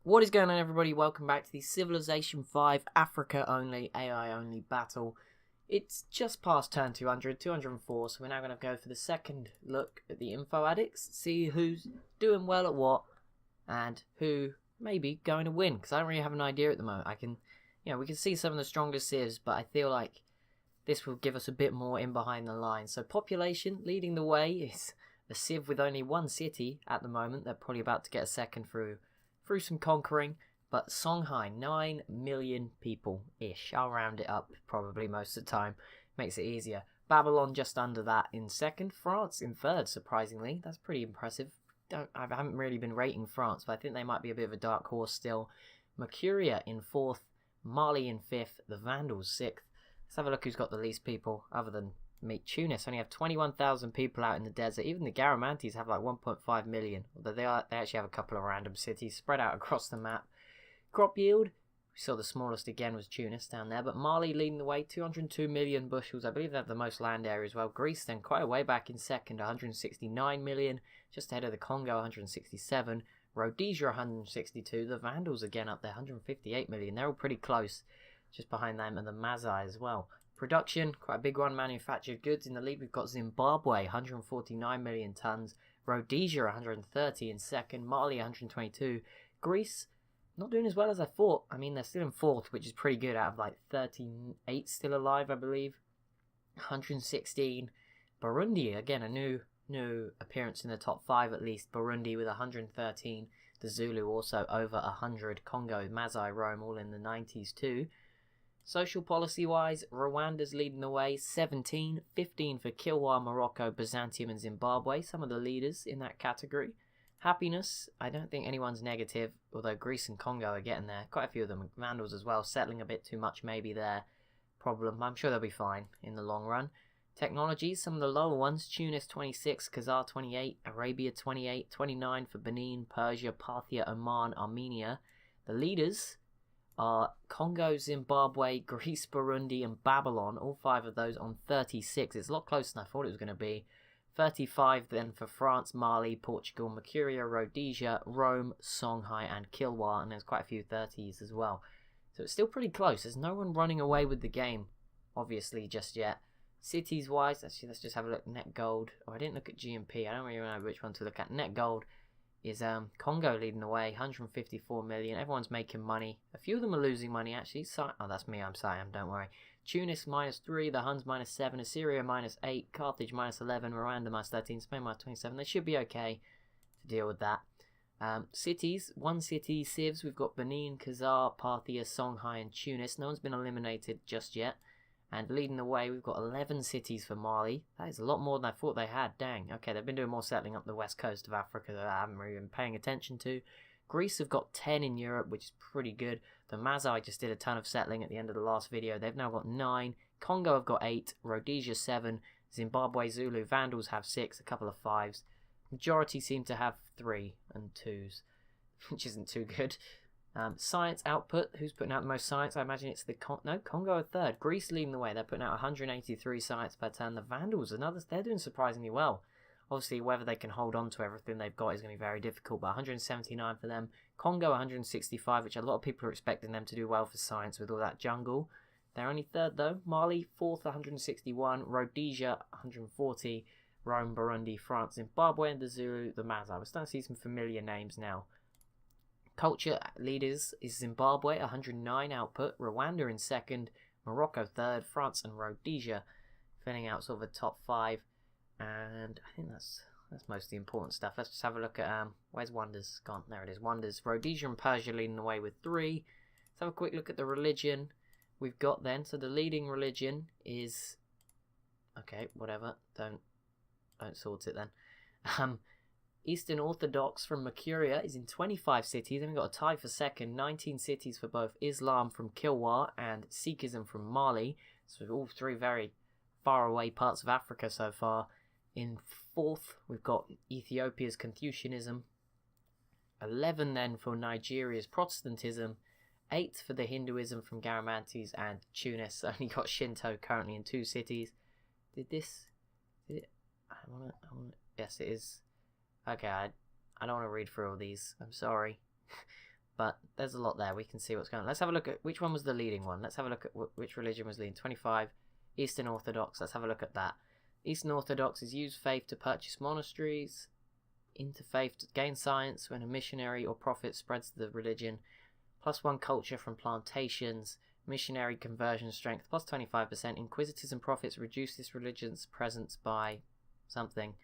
What is going on, everybody? Welcome back to the Civilization 5 Africa only, AI only battle. It's just past turn 200, 204, so we're now going to go for the second look at the info addicts, see who's doing well at what, and who may be going to win, because I don't really have an idea at the moment. We can see some of the strongest civs, but I feel like this will give us a bit more in behind the lines. So population, leading the way, is a civ with only one city at the moment. They're probably about to get a second through some conquering, but Songhai, 9 million people-ish. I'll round it up probably most of the time. Makes it easier. Babylon just under that in second. France in third, surprisingly. That's pretty impressive. I haven't really been rating France, but I think they might be a bit of a dark horse still. Mercuria in fourth. Mali in fifth. The Vandals sixth. Let's have a look who's got the least people, other than Tunis only have 21,000 people out in the desert. Even the Garamantes have like 1.5 million. Although they actually have a couple of random cities spread out across the map. Crop yield, we saw the smallest again was Tunis down there. But Mali leading the way, 202 million bushels. I believe they have the most land area as well. Greece then quite a way back in second, 169 million. Just ahead of the Congo, 167. Rhodesia, 162. The Vandals again up there, 158 million. They're all pretty close. Just behind them, and the Mazai as well. Production, quite a big one. Manufactured goods in the lead. We've got Zimbabwe, 149 million tons. Rhodesia, 130 in second. Mali, 122. Greece, not doing as well as I thought. I mean, they're still in fourth, which is pretty good out of like 38 still alive, I believe. 116. Burundi, again, a new appearance in the top 5 at least. Burundi with 113. The Zulu also over 100. Congo, Mazai, Rome, all in the 90s too. Social policy-wise, Rwanda's leading the way, 17, 15 for Kilwa, Morocco, Byzantium and Zimbabwe, some of the leaders in that category. Happiness, I don't think anyone's negative, although Greece and Congo are getting there. Quite a few of them, Vandals as well, settling a bit too much maybe their problem. I'm sure they'll be fine in the long run. Technologies, some of the lower ones, Tunis 26, Khazar 28, Arabia 28, 29 for Benin, Persia, Parthia, Oman, Armenia. The leaders are Congo, Zimbabwe, Greece, Burundi and Babylon, all 5 of those on 36. It's a lot closer than I thought it was going to be. 35 then for France, Mali, Portugal, Mercuria, Rhodesia, Rome, Songhai and Kilwa, and there's quite a few 30s as well. So it's still pretty close. There's no one running away with the game, obviously, just yet. Cities wise, let's just have a look. Net gold. Oh, I didn't look at GMP. I don't really know which one to look at. Net gold is Congo leading the way, 154 million. Everyone's making money. A few of them are losing money actually. Oh, that's me. I'm Siam. Don't worry. Tunis -3, the Huns -7, Assyria -8, Carthage -11, Rwanda -13, Spain -27. They should be okay to deal with that. Cities, one city, civs. We've got Benin, Khazar, Parthia, Songhai, and Tunis. No one's been eliminated just yet. And leading the way, we've got 11 cities for Mali. That is a lot more than I thought they had. Dang. Okay, they've been doing more settling up the west coast of Africa that I haven't really been paying attention to. Greece have got 10 in Europe, which is pretty good. The Mazai just did a ton of settling at the end of the last video. They've now got 9. Congo have got 8. Rhodesia 7. Zimbabwe, Zulu, Vandals have 6. A couple of 5s. Majority seem to have 3 and 2s, which isn't too good. Science output, who's putting out the most science? I imagine it's the Congo are third. Greece leading the way, they're putting out 183 science per turn. The Vandals, they're doing surprisingly well. Obviously, whether they can hold on to everything they've got is going to be very difficult, but 179 for them. Congo 165, which a lot of people are expecting them to do well for science with all that jungle. They're only third though. Mali, fourth, 161. Rhodesia, 140. Rome, Burundi, France, Zimbabwe, and the Zulu, the Mazai. We're starting to see some familiar names now. Culture leaders is Zimbabwe, 109 output. Rwanda in second. Morocco third. France and Rhodesia filling out sort of a top 5. And I think that's most of the important stuff. Let's just have a look at where's Wonders gone? There it is. Wonders. Rhodesia and Persia leading the way with 3. Let's have a quick look at the religion we've got then. So the leading religion is okay, whatever. Don't sort it then. Eastern Orthodox from Mercuria is in 25 cities. Then we've got a tie for second. 19 cities for both Islam from Kilwa and Sikhism from Mali. So all 3 very far away parts of Africa so far. In fourth, we've got Ethiopia's Confucianism. 11 then for Nigeria's Protestantism. 8 for the Hinduism from Garamantes, and Tunis only got Shinto currently in 2 cities. Did it? Yes, it is. Okay, I don't want to read through all these. I'm sorry. but there's a lot there. We can see what's going on. Let's have a look at which one was the leading one. Let's have a look at which religion was leading. 25, Eastern Orthodox. Let's have a look at that. Eastern Orthodox is use faith to purchase monasteries, interfaith to gain science when a missionary or prophet spreads the religion, +1 culture from plantations, missionary conversion strength, +25%. Inquisitors and prophets reduce this religion's presence by something.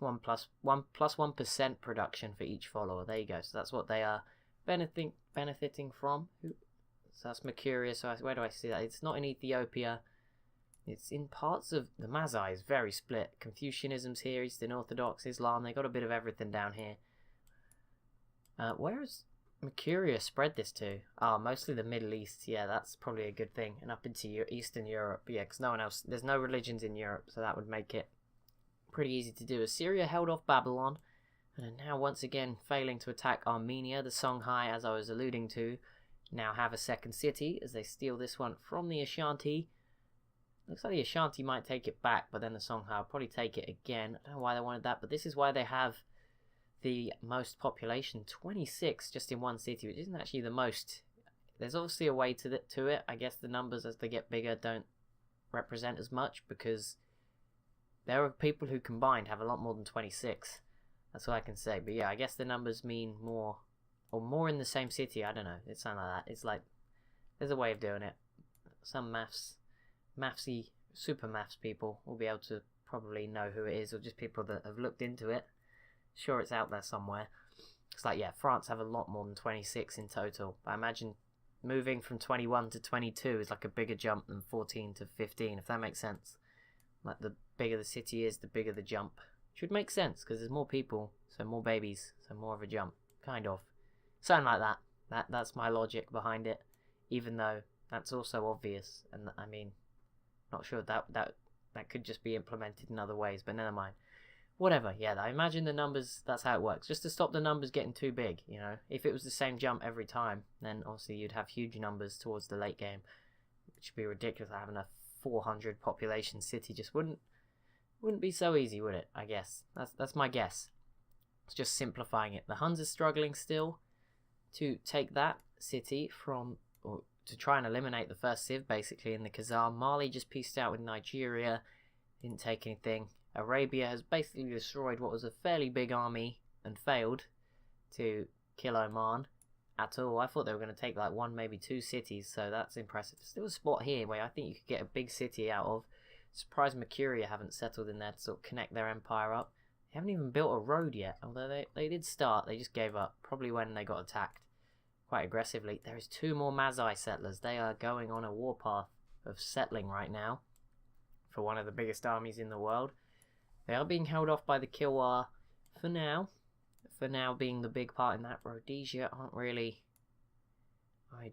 1% production for each follower. There you go. So that's what they are benefiting from. So that's Mercuria. So where do I see that? It's not in Ethiopia. It's in parts of the Mazai is very split. Confucianism's here, Eastern Orthodox, Islam. They got a bit of everything down here. Where is Mercuria spread this to? Mostly the Middle East. Yeah, that's probably a good thing. And up into Eastern Europe. Yeah, because no one else. There's no religions in Europe, so that would make it pretty easy to do. Assyria held off Babylon and are now once again failing to attack Armenia. The Songhai, as I was alluding to, now have a second city as they steal this one from the Ashanti. Looks like the Ashanti might take it back, but then the Songhai will probably take it again. I don't know why they wanted that, but this is why they have the most population, 26 just in one city, which isn't actually the most. There's obviously a way to it. I guess the numbers as they get bigger don't represent as much because there are people who combined have a lot more than 26. That's all I can say. But yeah, I guess the numbers mean more, or more in the same city. I don't know. It's something like that. It's like, there's a way of doing it. Some mathsy, super maths people will be able to probably know who it is, or just people that have looked into it. Sure, it's out there somewhere. It's like, yeah, France have a lot more than 26 in total. But I imagine moving from 21 to 22 is like a bigger jump than 14 to 15, if that makes sense. Like, the bigger the city is, the bigger the jump. Should make sense, because there's more people, so more babies, so more of a jump. Kind of. Something like that. That's my logic behind it, even though that's also obvious. And I mean, not sure that could just be implemented in other ways, but never mind. Whatever, yeah, I imagine the numbers, that's how it works. Just to stop the numbers getting too big, you know. If it was the same jump every time, then obviously you'd have huge numbers towards the late game, which would be ridiculous. Having a 400 population city just wouldn't be so easy, would it? I guess that's my guess. It's just simplifying it. The Huns are struggling still to take that city from, or to try and eliminate the first civ basically in the Khazar. Mali just pieced out with Nigeria, didn't take anything. Arabia has basically destroyed what was a fairly big army and failed to kill Oman at all. I thought they were going to take like one, maybe two cities, so that's impressive. Still a spot here where I think you could get a big city out of. Surprised Mercuria haven't settled in there to sort of connect their empire up. They haven't even built a road yet, although they did start. They just gave up, probably when they got attacked quite aggressively. There is 2 more Mazai settlers. They are going on a warpath of settling right now for one of the biggest armies in the world. They are being held off by the Kilwa for now. For now being the big part in that. Rhodesia aren't really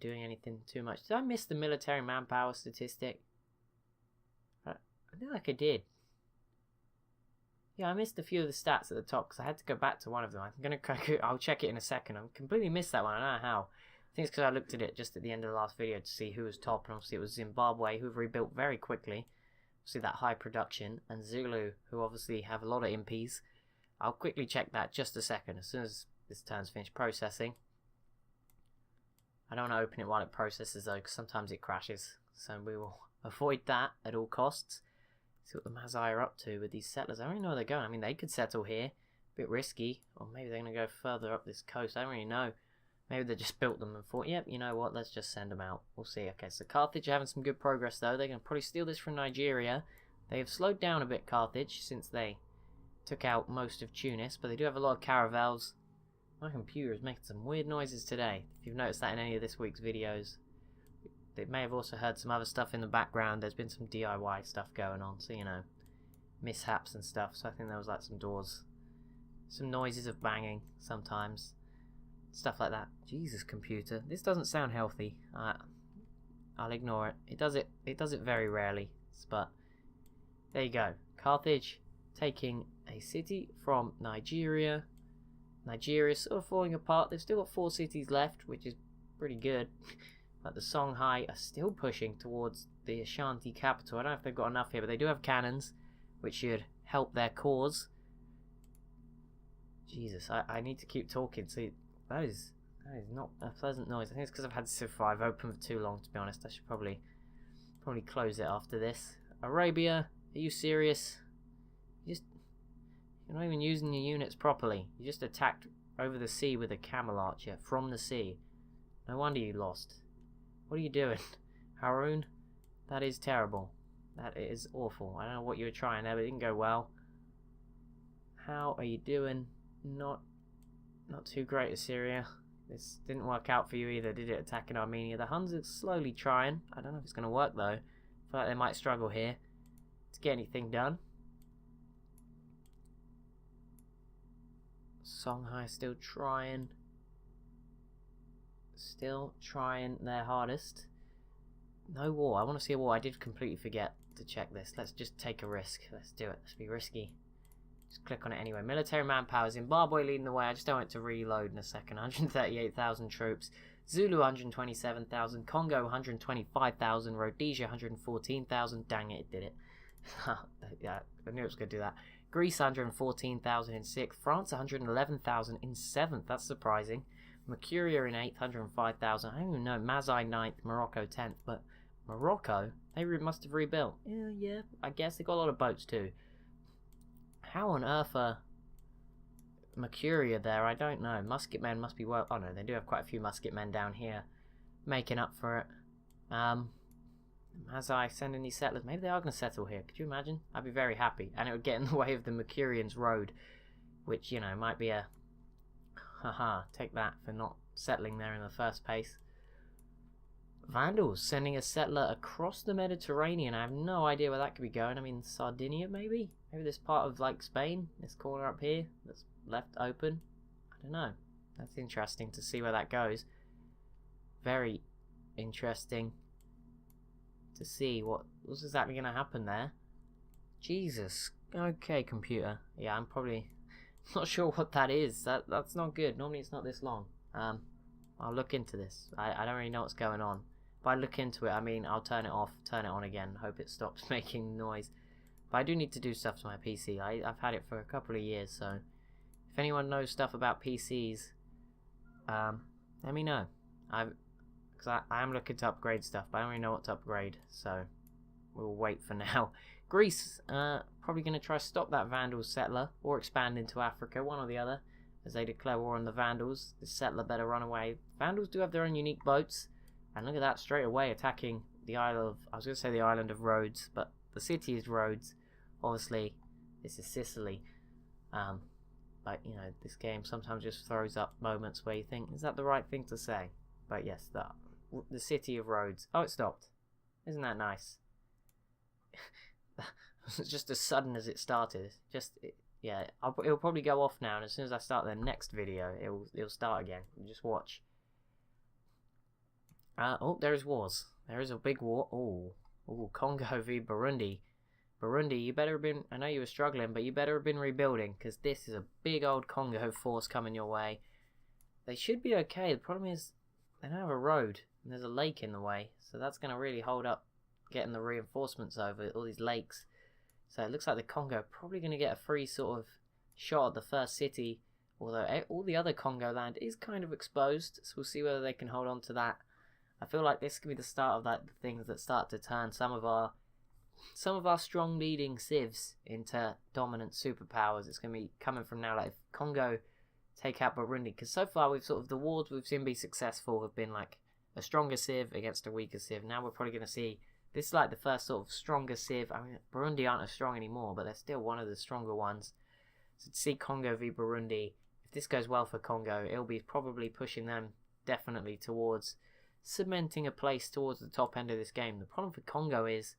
doing anything too much. Did I miss the military manpower statistic? I feel like I did. Yeah, I missed a few of the stats at the top because I had to go back to one of them. I'll check it in a second. I completely missed that one. I don't know how. I think it's because I looked at it just at the end of the last video to see who was top, and obviously it was Zimbabwe, who have rebuilt very quickly. See that high production, and Zulu, who obviously have a lot of impies. I'll quickly check that just a second as soon as this turn's finished processing. I don't want to open it while it processes though, because sometimes it crashes, so we will avoid that at all costs. See what the Mazai are up to with these settlers. I don't really know where they're going. I mean, they could settle here, a bit risky, or maybe they're going to go further up this coast. I don't really know. Maybe they just built them and thought, yep, you know what, let's just send them out. We'll see. Okay, so Carthage are having some good progress, though. They're going to probably steal this from Nigeria. They have slowed down a bit, Carthage, since they took out most of Tunis, but they do have a lot of caravels. My computer is making some weird noises today. If you've noticed that in any of this week's videos. They may have also heard some other stuff in the background. There's been some DIY stuff going on, so, you know, mishaps and stuff. So I think there was, like, some doors. Some noises of banging, sometimes. Stuff like that. Jesus, computer. This doesn't sound healthy. I'll ignore it. It does it very rarely. But there you go. Carthage taking a city from Nigeria. Nigeria's sort of falling apart. They've still got 4 cities left, which is pretty good. But the Songhai are still pushing towards the Ashanti capital. I don't know if they've got enough here, but they do have cannons, which should help their cause. Jesus, I need to keep talking. See, that is That is not a pleasant noise. I think it's because I've had Civ 5 open for too long, to be honest. I should probably close it after this. Arabia, are you serious? You're not even using your units properly. You just attacked over the sea with a camel archer from the sea. No wonder you lost. What are you doing? Haroon? That is terrible. That is awful. I don't know what you were trying there, but it didn't go well. How are you doing? Not too great, Assyria. This didn't work out for you either, did it, attacking Armenia? The Huns are slowly trying. I don't know if it's going to work, though. I feel like they might struggle here to get anything done. Songhai still trying. Still trying their hardest. No war. I want to see a war. I did completely forget to check this. Let's just take a risk. Let's do it. Let's be risky. Just click on it anyway. Military manpower. Zimbabwe leading the way. I just don't want it to reload in a second. 138,000 troops. Zulu 127,000. Congo 125,000. Rhodesia 114,000. Dang it, it did it. Yeah, I knew it was going to do that. Greece 114,000 in 6th. France 111,000 in 7th. That's surprising. Mercuria in 8th, 105,000. I don't even know. Mazai 9th, Morocco 10th. But Morocco, they must have rebuilt. Yeah, I guess they got a lot of boats too. How on earth are Mercuria there? I don't know. Musketmen must be well. Oh no, they do have quite a few musketmen down here making up for it. Mazai sending these settlers. Maybe they are going to settle here. Could you imagine? I'd be very happy. And it would get in the way of the Mercurians' road, which, you know, might be a... Haha, take that for not settling there in the first place. Vandals sending a settler across the Mediterranean. I have no idea where that could be going. I mean, Sardinia maybe? Maybe this part of, like, Spain? This corner up here that's left open? I don't know. That's interesting to see where that goes. Very interesting to see what's exactly going to happen there. Jesus. Okay, computer. Yeah, I'm probably not sure what that is. That's not good. Normally it's not this long. I'll look into this. I don't really know what's going on. If I look into it, I mean, I'll turn it off, turn it on again, hope it stops making noise. But I do need to do stuff to my PC. I've had it for a couple of years, so if anyone knows stuff about PCs, let me know. Because I am looking to upgrade stuff, but I don't really know what to upgrade, so we'll wait for now. Greece, probably going to try to stop that Vandal settler, or expand into Africa, one or the other, as they declare war on the Vandals. The settler better run away. Vandals do have their own unique boats, and look at that, straight away attacking the isle of, I was going to say the island of Rhodes, but the city is Rhodes. Obviously, this is Sicily. But, you know, this game sometimes just throws up moments where you think, is that the right thing to say? But yes, the city of Rhodes. Oh, it stopped. Isn't that nice? It's just as sudden as it started. Yeah, it'll probably go off now, and as soon as I start the next video, it'll start again. Just watch. Oh, there's wars. There is a big war. Oh, Congo v Burundi. Burundi, you better have been... I know you were struggling, but you better have been rebuilding, because this is a big old Congo force coming your way. They should be okay. The problem is they don't have a road, and there's a lake in the way, so that's going to really hold up getting the reinforcements over all these lakes. So it looks like the Congo are probably going to get a free sort of shot at the first city, although all the other Congo land is kind of exposed, so we'll see whether they can hold on to that. I feel like this could be the start of the things that start to turn some of our strong leading civs into dominant superpowers. It's going to be coming from now, like if Congo take out Burundi, because so far we've sort of, the wars we've seen be successful have been like a stronger civ against a weaker civ. Now we're probably going to see, this is like the first sort of stronger civ. I mean, Burundi aren't as strong anymore, but they're still one of the stronger ones. So to see Congo v Burundi, if this goes well for Congo, it'll be probably pushing them definitely towards cementing a place towards the top end of this game. The problem for Congo is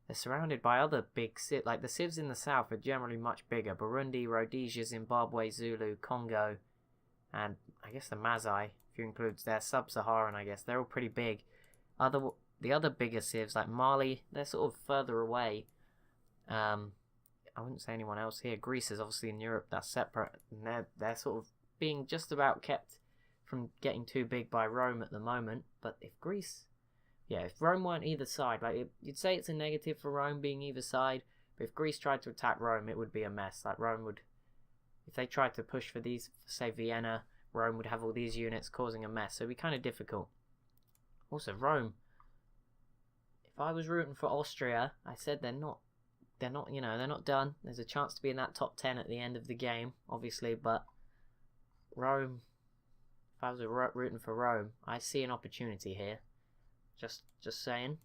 they're surrounded by other big civs. Like the civs in the south are generally much bigger. Burundi, Rhodesia, Zimbabwe, Zulu, Congo, and I guess the Mazai, if you include their sub-Saharan, I guess. They're all pretty big. The other bigger civs, like Mali, they're sort of further away. I wouldn't say anyone else here. Greece is obviously in Europe, that's separate. And they're sort of being just about kept from getting too big by Rome at the moment. But if Greece... Yeah, if Rome weren't either side, like you'd say it's a negative for Rome being either side, but if Greece tried to attack Rome, it would be a mess. Like Rome would, if they tried to push for these, say Vienna, Rome would have all these units causing a mess, so it'd be kind of difficult. Also, Rome. If I was rooting for Austria, I said they're not, you know, they're not done. There's a chance to be in that top 10 at the end of the game, obviously, but Rome, if I was rooting for Rome, I see an opportunity here. Just saying.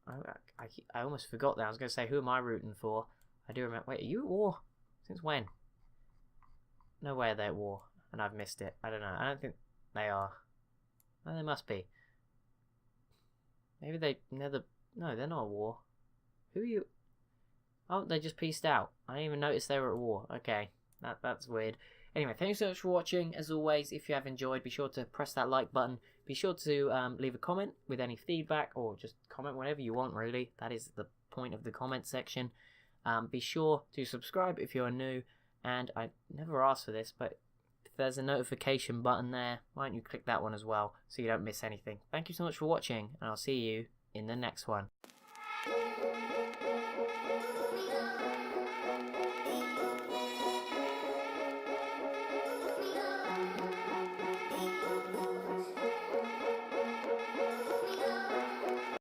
I almost forgot that. I was going to say, who am I rooting for? I do remember. Wait, are you at war? Since when? No way they're at war, and I've missed it. I don't know. I don't think they are. Oh, they must be. Maybe they never... No, they're not at war. Who are you... Oh, they just peaced out. I didn't even notice they were at war. Okay, that's weird. Anyway, thanks so much for watching. As always, if you have enjoyed, be sure to press that like button. Be sure to leave a comment with any feedback, or just comment whatever you want, really. That is the point of the comment section. Be sure to subscribe if you're new. And I never asked for this, but if there's a notification button there, why don't you click that one as well so you don't miss anything. Thank you so much for watching, and I'll see you in the next one.